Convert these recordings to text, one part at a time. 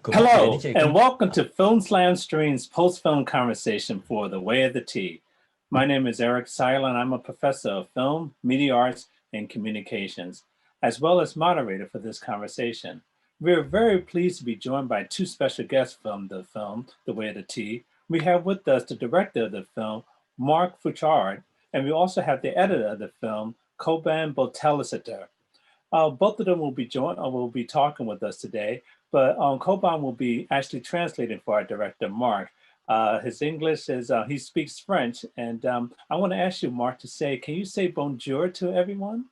Comment tu l'as dit, Hello, and Kaito? welcome to Film Slam Stream's post-film conversation for The Way of the T. My name is Eric Seiler, and I'm a professor of film, media arts, and communications, as well as moderator for this conversation. We are very pleased to be joined by two special guests from the film, The Way of the T. We have with us the director of the film, Mark Fouchard, and we also have the editor of the film, Koban Botelisitor. Both of them will be talking with us today, but Koban will be actually translating for our director, Mark. His English is, he speaks French, and I want to ask you, Mark, can you say bonjour to everyone?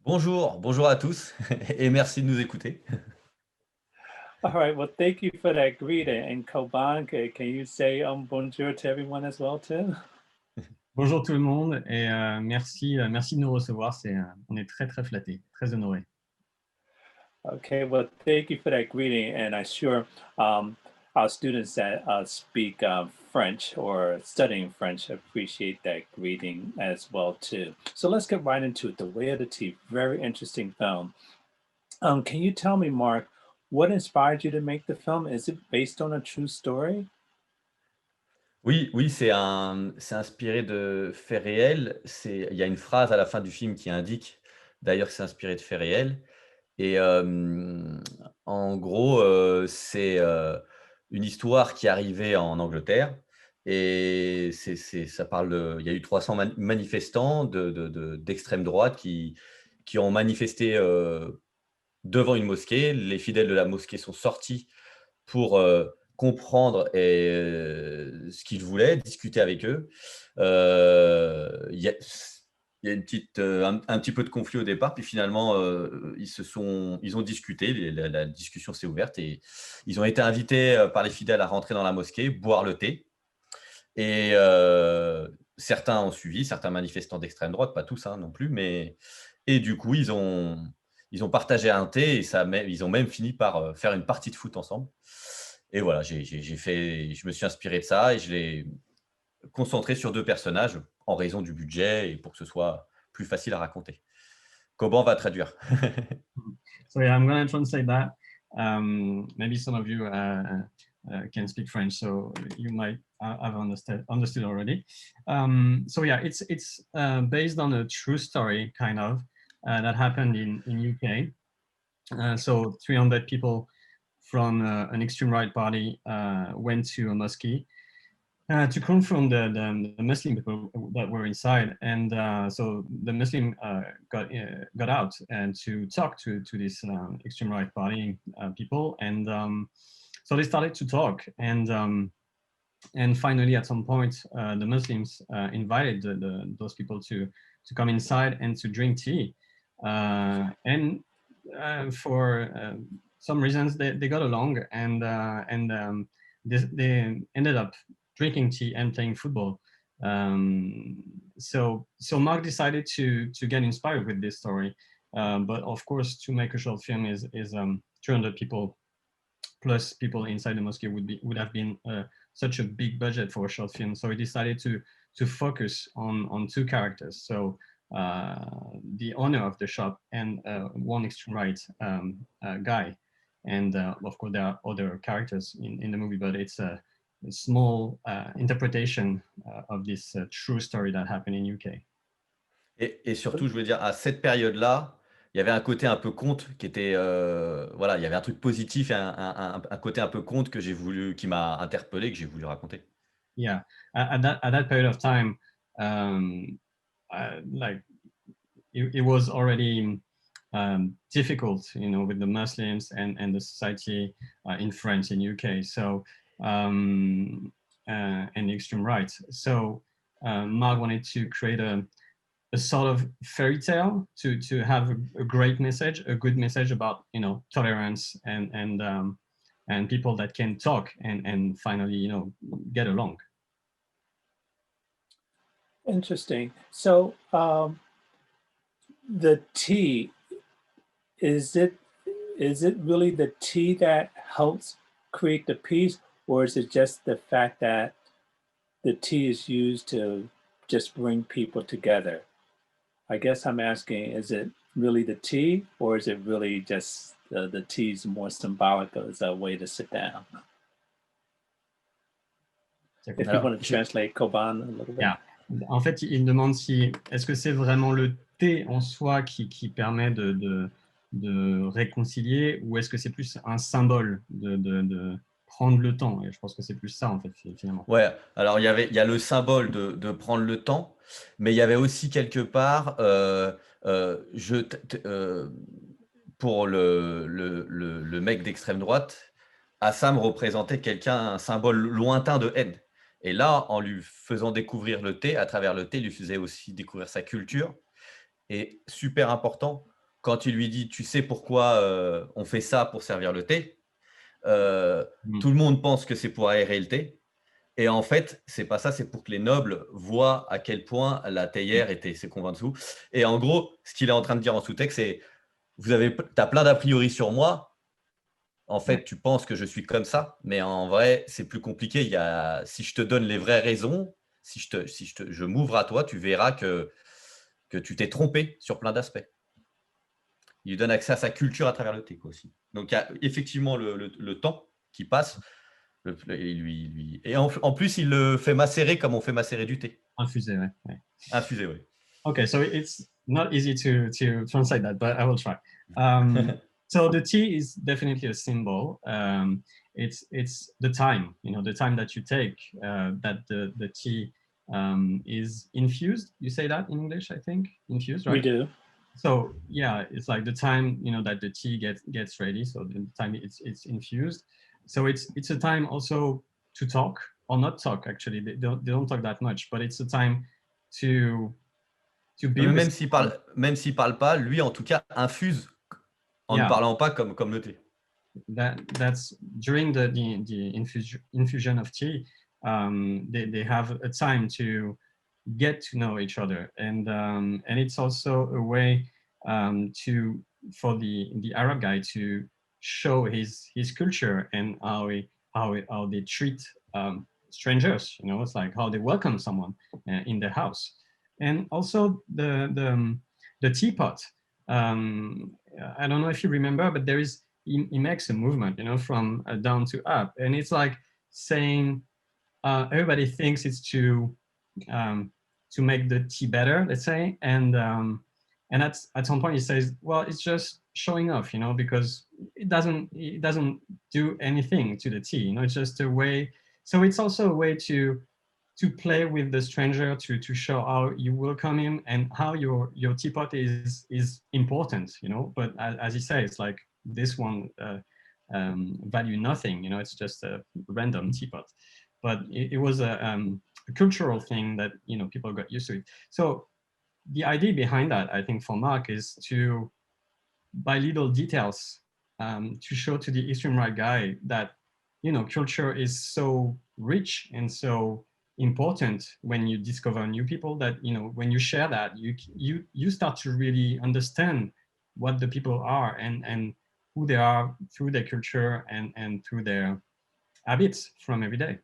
Bonjour, bonjour à tous et merci de nous écouter. All right, well, thank you for that greeting. And Koban, can you say bonjour to everyone as well, too? Bonjour tout le monde et merci de nous recevoir. On est très très flattés, très honorés. Okay, well, thank you for that greeting, and I'm sure our students that speak French or studying French appreciate that greeting as well too. So let's get right into it. The Way of the Tea, very interesting film. Can you tell me, Mark, what inspired you to make the film? Is it based on a true story? Oui, oui, c'est inspiré de faits réels. Il y a une phrase à la fin du film qui indique d'ailleurs que c'est inspiré de faits réels. Et en gros, c'est une histoire qui est arrivée en Angleterre. Et ça parle il y a eu 300 manifestants d'extrême droite qui ont manifesté devant une mosquée. Les fidèles de la mosquée sont sortis pour comprendre ce qu'ils voulaient, discuter avec eux. Il y a une petite, un petit peu de conflit au départ, puis finalement, ils ont discuté, la discussion s'est ouverte et ils ont été invités par les fidèles à rentrer dans la mosquée, boire le thé. Et certains ont suivi, certains manifestants d'extrême droite, pas tous non plus, et du coup, ils ont partagé un thé et ils ont même fini par faire une partie de foot ensemble. Et voilà, je me suis inspiré de ça et je l'ai concentré sur 2 personnages en raison du budget et pour que ce soit plus facile à raconter. Koban va traduire. So yeah, I'm going to translate that. Maybe some of you can speak French, so you might have understood already. So yeah, it's based on a true story, kind of, that happened in UK. So 300 people from an extreme right party went to a mosque to confront the Muslim people that were inside, and so the Muslim got out and to talk to this extreme right party people, and so they started to talk, and finally at some point the Muslims invited those people to come inside and to drink tea, and for some reasons they got along, and they ended up drinking tea and playing football. So Mark decided to get inspired with this story, but of course to make a short film is 300 people plus people inside the mosque would have been such a big budget for a short film. So he decided to focus on 2 characters. So the owner of the shop and one extreme right guy, and of course there are other characters in the movie, but it's a small interpretation of this true story that happened in UK. Et surtout, je veux dire, à cette période-là, il y avait un côté un peu conte qui était, voilà, il y avait un truc positif et un côté un peu conte qui m'a interpellé, que j'ai voulu raconter. Yeah, at that period of time, like it was already difficult, with the Muslims and the society in France, in UK. So and the extreme right. So Mark wanted to create a sort of fairy tale to have a great message, a good message about tolerance and people that can talk and finally get along. Interesting. So the tea, is it really the tea that helps create the peace, or is it just the fact that the tea is used to just bring people together? I guess I'm asking, is it really the tea, or is it really just the tea is more symbolic as a way to sit down. If you want to translate Koban a little bit. Yeah. En fait, il demande si est-ce que c'est vraiment le thé en soi qui permet de réconcilier, ou est-ce que c'est plus un symbole de prendre le temps. Et je pense que c'est plus ça en fait finalement. Ouais, alors il y a le symbole de prendre le temps, mais il y avait aussi quelque part pour le mec d'extrême droite, Assam représentait un symbole lointain de haine. Et là, en lui faisant découvrir le thé, à travers le thé, il lui faisait aussi découvrir sa culture. Et super important, quand il lui dit, tu sais pourquoi on fait ça pour servir le thé, tout le monde pense que c'est pour aérer le thé. Et en fait, c'est pas ça, c'est pour que les nobles voient à quel point la théière était ses convents dessous. Et en gros, ce qu'il est en train de dire en sous-texte, c'est tu as plein d'a priori sur moi. En fait, tu penses que je suis comme ça, mais en vrai, c'est plus compliqué. Si je te donne les vraies raisons, si je m'ouvre à toi, tu verras que tu t'es trompé sur plein d'aspects. Il lui donne accès à sa culture à travers le thé aussi. Donc, il y a effectivement le temps qui passe. Et en plus, il le fait macérer comme on fait macérer du thé. Infusé, ouais. Infusé, oui. Okay, so it's not easy to translate that, but I will try. So the tea is definitely a symbol. It's the time, the time that you take that the tea is infused. You say that in English, I think, infused, right? We do. So yeah, it's like the time that the tea gets ready. So the time it's infused. So it's a time also to talk or not talk. Actually, they don't talk that much, but it's a time to be. Même s'il parle pas, lui en tout cas infuse en ne parlant pas comme le thé. That's during the infusion of tea. They have a time to get to know each other, and it's also a way for the Arab guy to show his culture and how they treat strangers. It's like how they welcome someone in their house, and also the teapot. I don't know if you remember, but he makes a movement, from down to up, and it's like saying everybody thinks it's to make the tea better, let's say, and at some point he says, well, it's just showing off, because it doesn't do anything to the tea, it's just a way. So it's also a way to play with the stranger, to show how you welcome him and how your teapot is important, but as he says, it's like this one value nothing, it's just a random teapot, but it was a cultural thing that people got used to it. So the idea behind that, I think, for Mark, is to, by little details, to show to the extreme right guy that culture is so rich and so important when you discover new people, that when you share that, you start to really understand what the people are and who they are through their culture and through their habits from every day.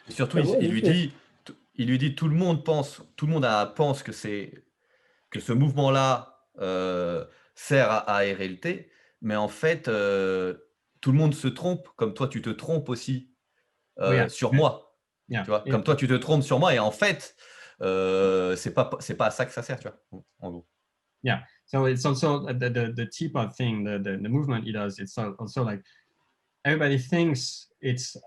Et surtout, il lui dit tout le monde pense que ce mouvement-là sert à aérer le thé, mais en fait, tout le monde se trompe, comme toi tu te trompes aussi sur moi. Yeah. Tu vois, comme toi tu te trompes sur moi, et en fait, c'est pas à ça que ça sert, tu vois, en gros. Yeah. So it's also the teapot thing, the movement he does. It's also like everybody thinks it's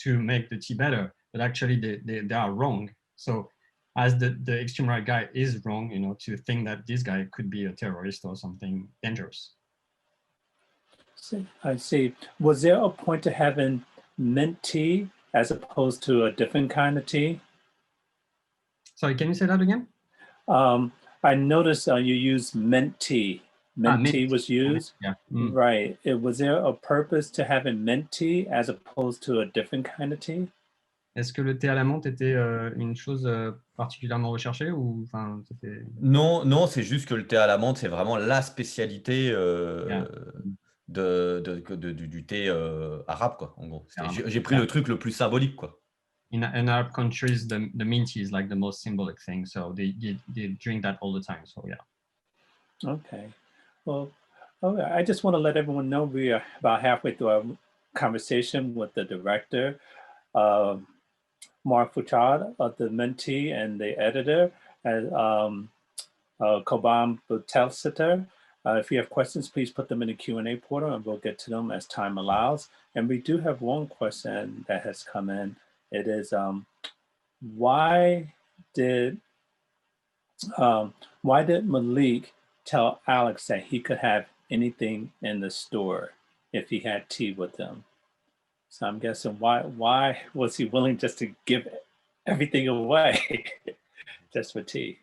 to make the tea better, but actually they are wrong. So as the extreme right guy is wrong, to think that this guy could be a terrorist or something dangerous. I see. Was there a point to having mint tea as opposed to a different kind of tea? Sorry, can you say that again? I noticed you used mint tea. Mint tea was used. Yeah. Right. Was there a purpose to having mint tea as opposed to a different kind of tea? Est-ce que le thé à la menthe était une chose particulièrement recherchée, ou c'était... Non, c'est juste que le thé à la menthe, c'est vraiment la spécialité du thé arabe, quoi, en gros. J'ai pris le truc le plus symbolique, quoi. In Arab countries, the mint tea is like the most symbolic thing, so they drink that all the time. So yeah. Okay. Well, okay. I just want to let everyone know we are about halfway through our conversation with the director, uh, Mark Fouchard, the mentee and the editor, and Cobham Butelciter. If you have questions, please put them in the Q&A portal and we'll get to them as time allows. And we do have one question that has come in. It is, why did Malik tell Alex that he could have anything in the store if he had tea with him? So I'm guessing why was he willing just to give everything away just for tea?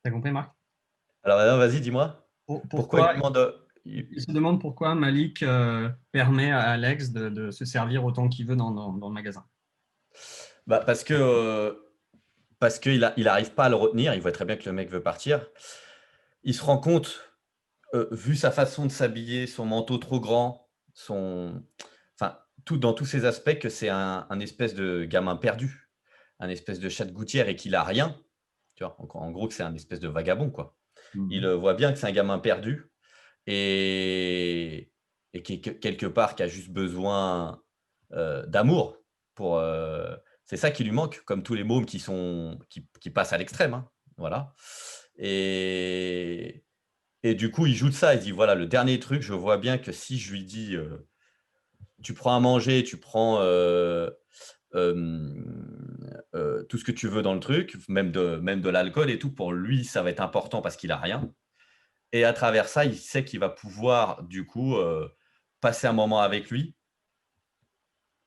T'as compris, Marc? Alors, vas-y, dis-moi. Pourquoi il Pourquoi demande. il se demande pourquoi Malik permet à Alex de se servir autant qu'il veut dans le magasin. Bah, parce qu'il n'arrive pas à le retenir. Il voit très bien que le mec veut partir. Il se rend compte, vu sa façon de s'habiller, son manteau trop grand, enfin, dans tous ces aspects, que c'est un espèce de gamin perdu, un espèce de chat de gouttière et qu'il a rien. Tu vois, en gros, que c'est un espèce de vagabond, quoi. Il voit bien que c'est un gamin perdu et qui est quelque part qui a juste besoin d'amour pour. C'est ça qui lui manque, comme tous les mômes qui passent à l'extrême, hein, voilà. Et du coup, il joue de ça. Il dit voilà, le dernier truc, je vois bien que si je lui dis tu prends à manger, tu prends tout ce que tu veux dans le truc, même de l'alcool et tout, pour lui, ça va être important parce qu'il a rien. Et à travers ça, il sait qu'il va pouvoir, du coup, passer un moment avec lui.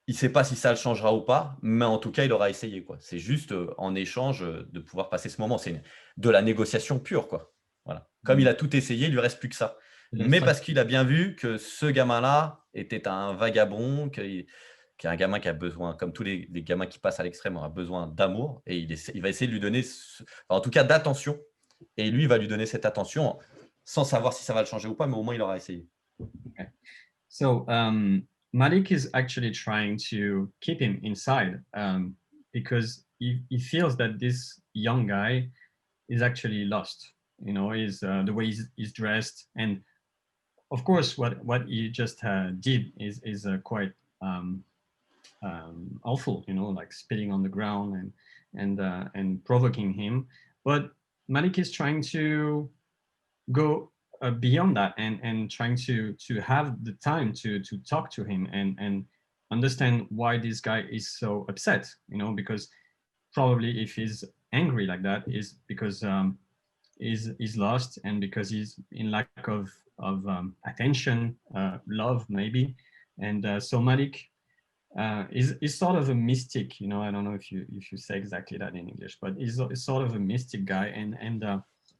Il ne sait pas si ça le changera ou pas, mais en tout cas, il aura essayé, quoi. C'est juste en échange de pouvoir passer ce moment. C'est de la négociation pure, quoi. Voilà. Comme il a tout essayé, il lui reste plus que ça. Mais parce qu'il a bien vu que ce gamin-là était un vagabond, qu'il y a un gamin qui a besoin, comme tous les gamins qui passent à l'extrême, a besoin d'amour. Et il va essayer de lui donner, en tout cas d'attention. Et lui, il va lui donner cette attention sans savoir si ça va le changer ou pas, mais au moins, il aura essayé. Okay. So Malik is actually trying to keep him inside because he feels that this young guy is actually lost. You know, is the way he's dressed, and of course, what he just did is quite awful. You know, like spitting on the ground and provoking him. But Malik is trying to go beyond that and trying to have the time to talk to him and understand why this guy is so upset, you know, because probably if he's angry like that is because he's lost and because he's in lack of attention, love maybe. And so Malik is sort of a mystic, you know. I don't know if you say exactly that in English, but he's sort of a mystic guy, and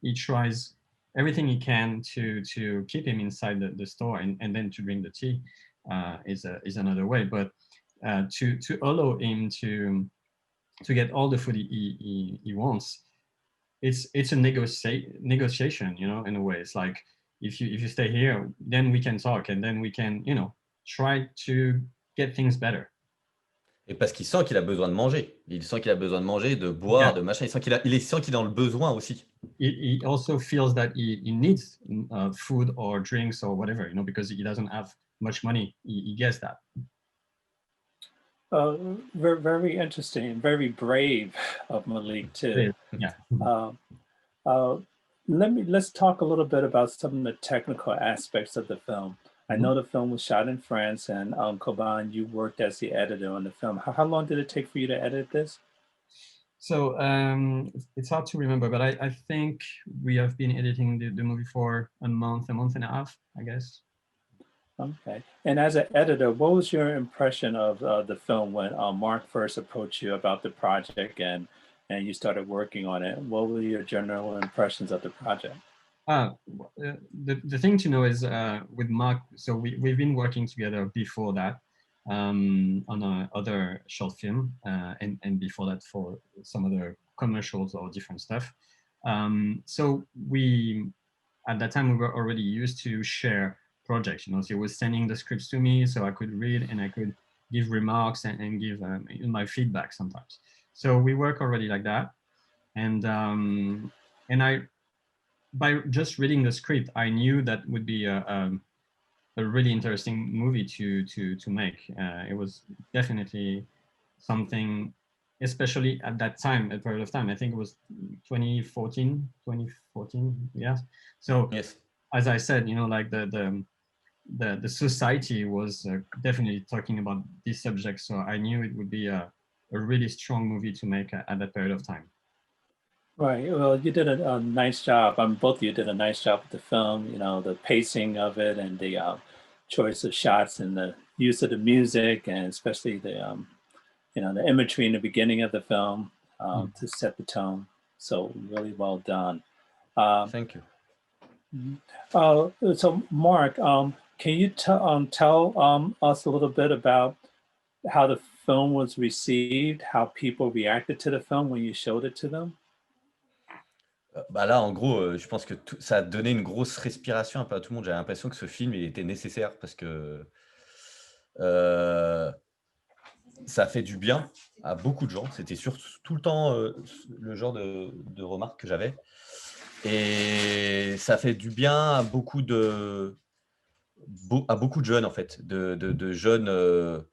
he tries everything he can to keep him inside the store, and then to drink the tea is another way. But to allow him to get all the food he wants, it's a negotiation, you know. In a way, it's like if you stay here, then we can talk, and then we can, you know, try to get things better. Et parce qu'il sent qu'il a besoin de manger. Il sent qu'il a besoin de manger, de boire, de machin. Il sent qu'il est dans le besoin aussi. He also feels that he needs food or drinks or whatever, you know, because he doesn't have much money. He gets that. Very, very interesting, very brave of Malik too. Yeah. Let's talk a little bit about some of the technical aspects of the film. I know the film was shot in France, and Koban, you worked as the editor on the film. How long did it take for you to edit this? So it's hard to remember, but I think we have been editing the movie for a month and a half, I guess. Okay. And as an editor, what was your impression of the film when Mark first approached you about the project and you started working on it? What were your general impressions of the project? The thing to know is with Mark, so we've been working together before that on other short film and before that for some other commercials or different stuff. So at that time we were already used to share projects, you know. So he was sending the scripts to me so I could read and I could give remarks and give my feedback sometimes. So we work already like that, and by just reading the script, I knew that would be a really interesting movie to make. It was definitely something, especially at that time, a period of time. I think it was 2014, yes. So Yes. as I said, like the society was definitely talking about this subject. So I knew it would be a really strong movie to make at that period of time. Right. Well, you did a nice job. Both of you did a nice job with the film. You know, the pacing of it and the choice of shots and the use of the music, and especially the imagery in the beginning of the film to set the tone. So really well done. Thank you. So Mark, can you tell us a little bit about how the film was received, how people reacted to the film when you showed it to them? Bah là, en gros, je pense que ça a donné une grosse respiration un peu à tout le monde. J'avais l'impression que ce film, il était nécessaire parce que euh, ça fait du bien à beaucoup de gens. C'était surtout tout le temps le genre de remarques que j'avais. Et ça fait du bien à beaucoup de jeunes, en fait, de jeunes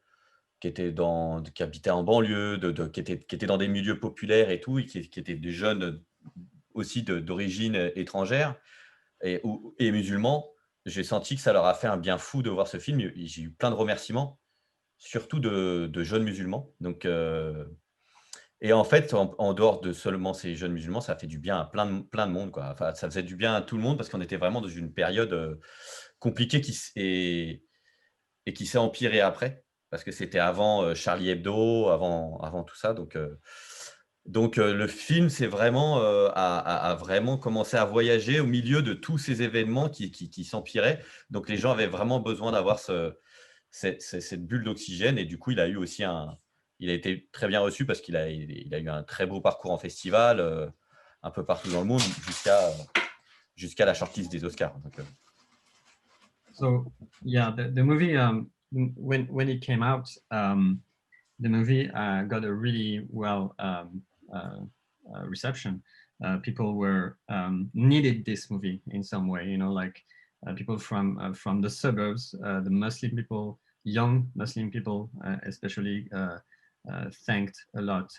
qui habitaient en banlieue, qui étaient dans des milieux populaires et tout, et qui étaient des jeunes aussi d'origine étrangère et musulmans. J'ai senti que ça leur a fait un bien fou de voir ce film. J'ai eu plein de remerciements, surtout de jeunes musulmans. Donc, et en fait, en dehors de seulement ces jeunes musulmans, ça fait du bien à plein de monde, quoi. Enfin, ça faisait du bien à tout le monde parce qu'on était vraiment dans une période compliquée et qui s'est empirée après. Parce que c'était avant Charlie Hebdo, avant tout ça. Donc, le film, c'est vraiment, a vraiment commencé à voyager au milieu de tous ces événements qui s'empiraient. Donc les gens avaient vraiment besoin d'avoir cette bulle d'oxygène et du coup, il a été très bien reçu parce qu'il a eu un très beau parcours en festival, un peu partout dans le monde jusqu'à la shortlist des Oscars. Donc, So yeah, the movie when it came out, the movie got a really well reception. People were needed this movie in some way, like people from the suburbs, the Muslim people, young Muslim people, especially thanked a lot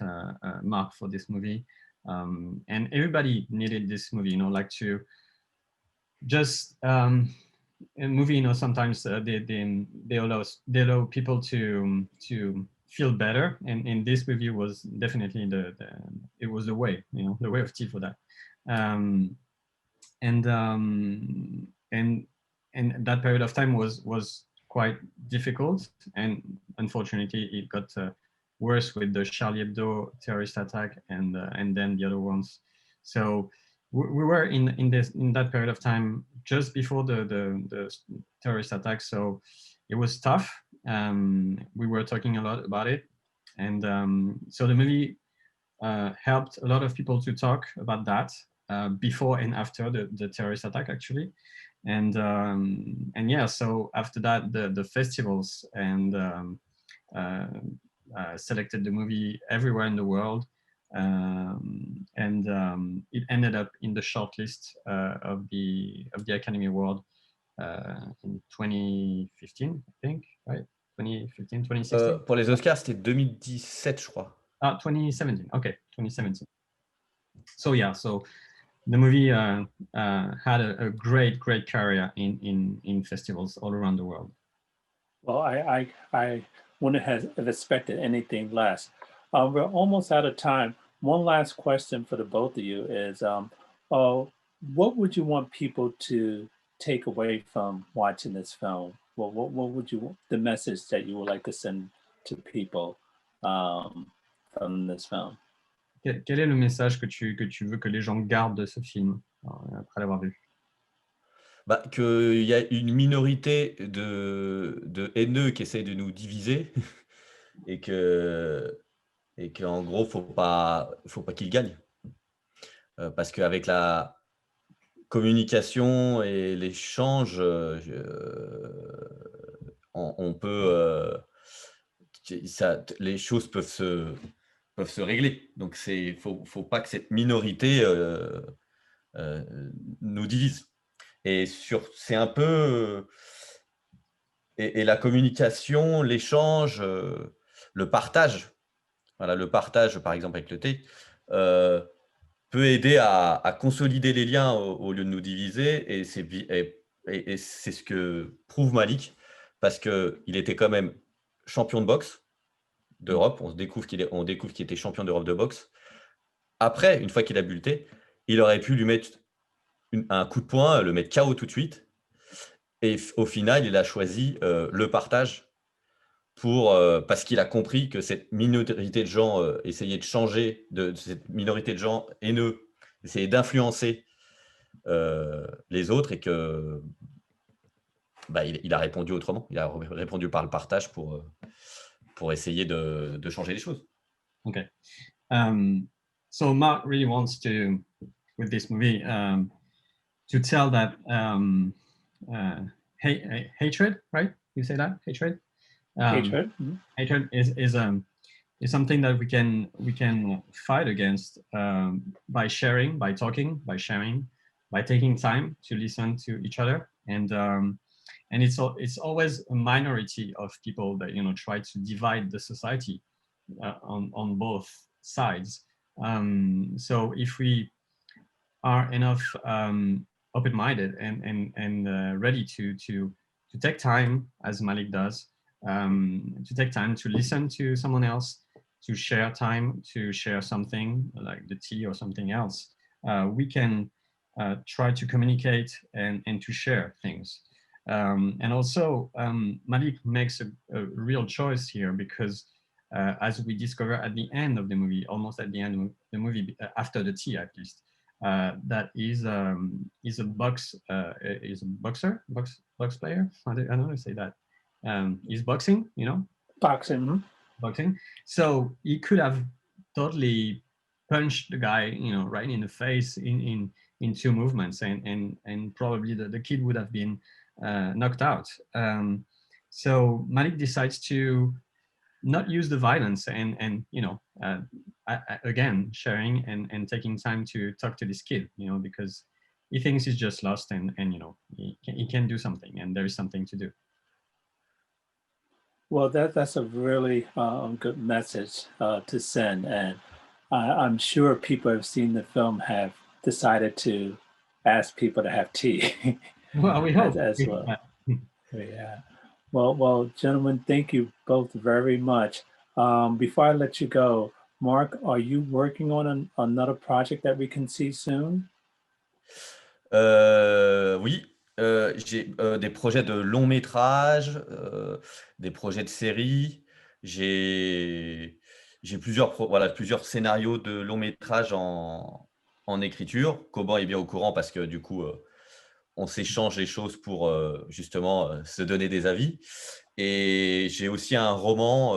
Mark for this movie, and everybody needed this movie, like to just a movie, sometimes they allow people to feel better, and this movie was definitely it was the way, the way of tea for that. And that period of time was quite difficult, and unfortunately it got worse with the Charlie Hebdo terrorist attack and then the other ones. So we were in that period of time just before the terrorist attack, so it was tough. We were talking a lot about it, and so the movie helped a lot of people to talk about that before and after the terrorist attack, actually. And yeah, so after that, the festivals and selected the movie everywhere in the world. And it ended up in the shortlist of the Academy Award in 2015, I think, right? 2015, 2016? pour les Oscars, c'était 2017, je crois. 2017. Okay, 2017. So yeah, so the movie had a great career in festivals all around the world. Well, I wouldn't have expected anything less. We're almost out of time. One last question for the both of you is, what would you want people to take away from watching this film? What would the message that you would like to send to people from this film? Quel est le message que tu veux que les gens gardent de ce film après l'avoir vu? Bah, qu'il y a une minorité de haineux qui essayent de nous diviser et qu'en gros, faut pas qu'ils gagnent. Parce qu'avec la communication et l'échange, on peut, les choses peuvent se régler. Donc faut pas que cette minorité nous divise. Et c'est un peu et la communication, l'échange, le partage. Voilà, le partage, par exemple, avec le thé, peut aider à consolider les liens au lieu de nous diviser. Et c'est ce que prouve Malik, parce qu'il était quand même champion de boxe d'Europe. On découvre qu'il était champion d'Europe de boxe. Après, une fois qu'il a bu le thé, il aurait pu lui mettre un coup de poing, le mettre KO tout de suite. Et au final, il a choisi le partage parce qu'il a compris que cette minorité de gens essayait de changer, cette minorité de gens haineux, essayait d'influencer les autres et que il a répondu autrement. Il a répondu par le partage pour essayer de changer les choses. Okay. So Mark really wants to, with this movie, to tell that hatred, right? You say that hatred. Hatred. Hatred is something that we can fight against by sharing, by talking, by sharing, by taking time to listen to each other, and it's always a minority of people that try to divide the society on both sides. So if we are enough open-minded and ready to take time, as Malik does, to take time to listen to someone else, to share time, to share something like the tea or something else, we can try to communicate and to share things. And also, Malik makes a real choice here because as we discover at the end of the movie, almost at the end of the movie, after the tea at least, that is a boxer, box player. I don't know how to say that. He's boxing, Boxing. boxing. So he could have totally punched the guy, right in the face in 2 movements, and probably the kid would have been knocked out. So Malik decides to not use the violence and again sharing and taking time to talk to this kid, because he thinks he's just lost and he can do something and there is something to do. Well, that's a really good message to send, and I'm sure people have seen the film have decided to ask people to have tea. Well, we hope as well. Yeah. Well, gentlemen, thank you both very much. Before I let you go, Mark, are you working on another project that we can see soon? Oui, j'ai des projets de long métrage, des projets de séries. J'ai plusieurs scénarios de long métrage en écriture. Cauban est bien au courant parce que du coup, on s'échange les choses pour justement se donner des avis. Et j'ai aussi un roman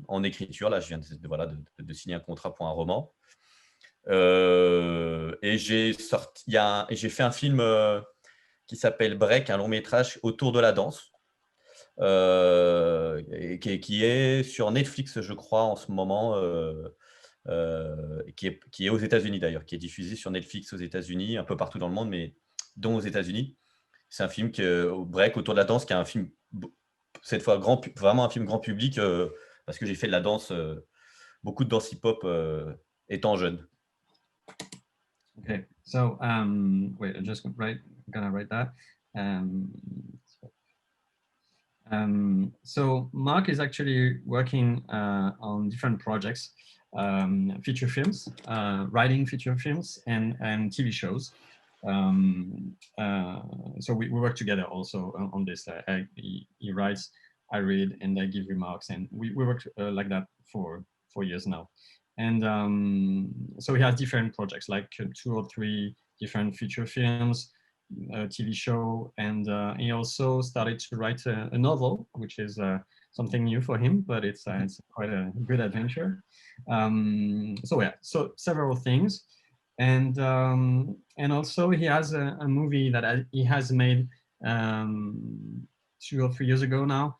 en écriture. Là, je viens de signer un contrat pour un roman. Et j'ai fait un film qui s'appelle Break, un long métrage autour de la danse, et qui est sur Netflix, je crois, en ce moment, qui est aux États-Unis d'ailleurs, qui est diffusé sur Netflix aux États-Unis, un peu partout dans le monde, mais dont aux États-Unis. C'est un film Break autour de la danse, qui est un film cette fois vraiment un film grand public, parce que j'ai fait de la danse, beaucoup de danse hip-hop étant jeune. Okay, so wait, I'm just gonna write that. So Mark is actually working on different projects, feature films, writing feature films, and TV shows. So we work together also on this. He writes, I read, and I give remarks, and we work like that for 4 years now. And so he has different projects, like 2 or 3 different feature films, a TV show, and he also started to write a novel, which is something new for him, but it's quite a good adventure. So several things, and also he has a movie that he has made 2 or 3 years ago now,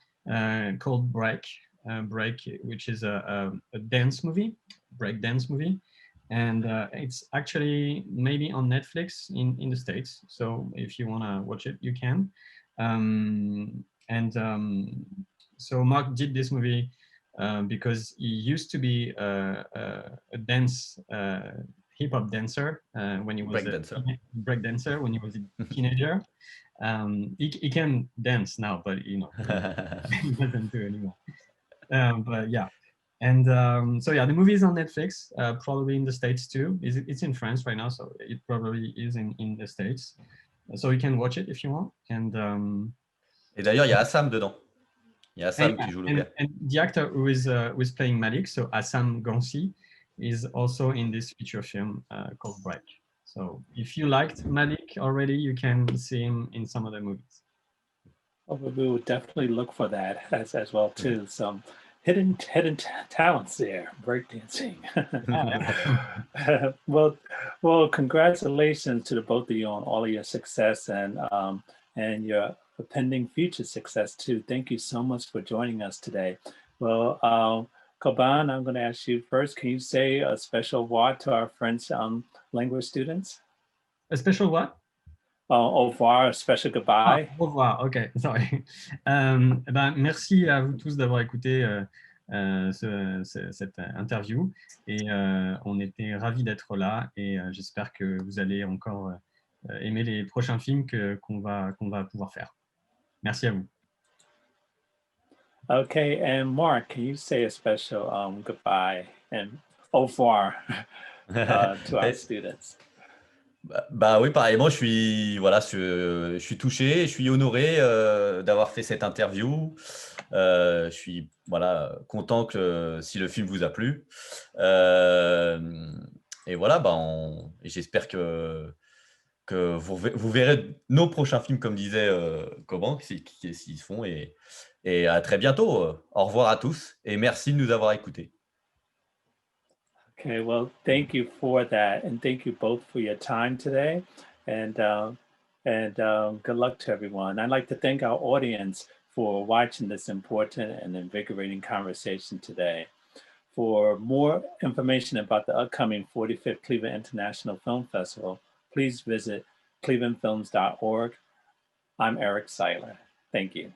called Break, which is a dance movie, break dance movie, and it's actually maybe on Netflix in the States. So if you want to watch it, you can. So Mark did this movie because he used to be a dance hip hop dancer when he was break dancer when he was a teenager. He can dance now, but you know he doesn't do anymore. But yeah, and so yeah, the movie is on Netflix, probably in the States too. It's in France right now, so it probably is in the States. So you can watch it if you want. And Et d'ailleurs, il y a Assam dedans. Il y a Assam qui joue le père. And the actor who is playing Malik, so Assam Ghansi, is also in this feature film called Break. So if you liked Malik already, you can see him in some other movies. Oh, we will definitely look for that as well too. Some hidden talents there, breakdancing. well, congratulations to the both of you on all of your success and your pending future success too. Thank you so much for joining us today. Well, Koban, I'm going to ask you first. Can you say a special word to our French language students? A special what? Au revoir, a special goodbye. Au revoir, ok, sorry. Merci à vous tous d'avoir écouté cette interview. Et on était ravis d'être là. Et j'espère que vous allez encore aimer les prochains films qu'on va pouvoir faire. Merci à vous. Okay, and Mark, can you say a special goodbye and au revoir to our students? Bah oui, pareillement, je suis touché, je suis honoré d'avoir fait cette interview. Je suis content que si le film vous a plu. Et voilà, j'espère que vous verrez nos prochains films, comme disait Coban, s'ils se font. Et à très bientôt. Au revoir à tous et merci de nous avoir écoutés. Okay, well, thank you for that, and thank you both for your time today, and good luck to everyone. I'd like to thank our audience for watching this important and invigorating conversation today. For more information about the upcoming 45th Cleveland International Film Festival, please visit clevelandfilms.org. I'm Eric Seiler. Thank you.